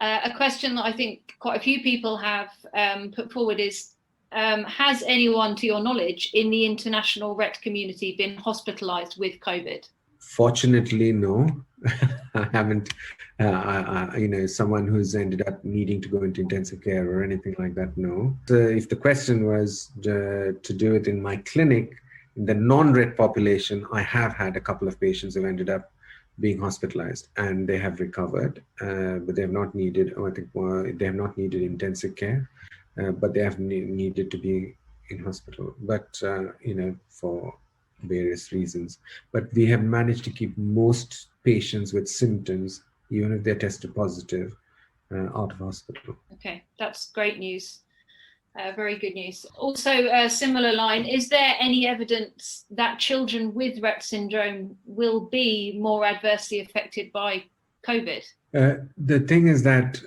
A question that I think quite a few people have put forward is, has anyone, to your knowledge, in the international Rett community been hospitalised with COVID? Fortunately, no. I haven't, someone who's ended up needing to go into intensive care or anything like that, no. So if the question was to do it in my clinic, in the non-Rett population, I have had a couple of patients who ended up being hospitalized and they have recovered, but they have not needed, they have not needed intensive care, but they have needed to be in hospital. But, for various reasons, but we have managed to keep most patients with symptoms, even if they're tested positive, out of hospital. Okay, that's great news. Very good news. Also, a similar line, is there any evidence that children with Rett syndrome will be more adversely affected by COVID? The thing is that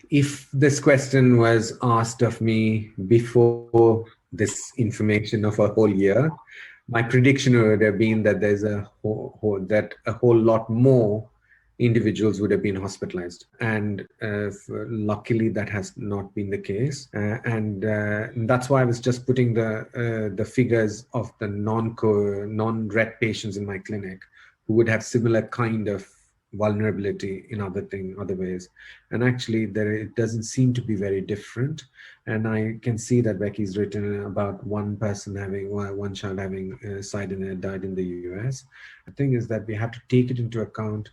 if this question was asked of me before this information of a whole year, my prediction would have been that there's a whole lot more individuals would have been hospitalized, and luckily that has not been the case, and that's why I was just putting the figures of the non-Rett patients in my clinic who would have similar kind of vulnerability in other ways, and actually it doesn't seem to be very different. And I can see that Becky's written about one child having died in the US. The thing is that we have to take it into account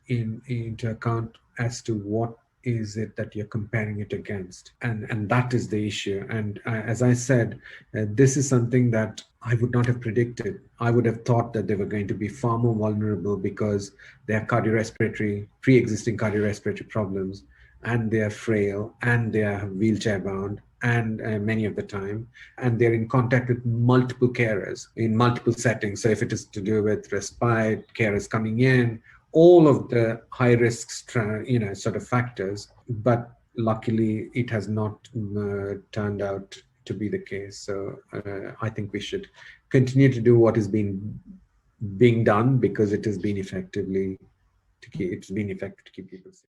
as to what is it that you're comparing it against, and that is the issue. And as I said, this is something that I would not have predicted. I would have thought that they were going to be far more vulnerable because they have pre-existing cardiorespiratory problems, and they are frail, and they are wheelchair bound, and many of the time, and they're in contact with multiple carers in multiple settings. So if it is to do with respite, carers coming in, all of the high risk, sort of factors, but luckily it has not turned out to be the case. So I think we should continue to do what is being done, because it has been effective to keep people safe.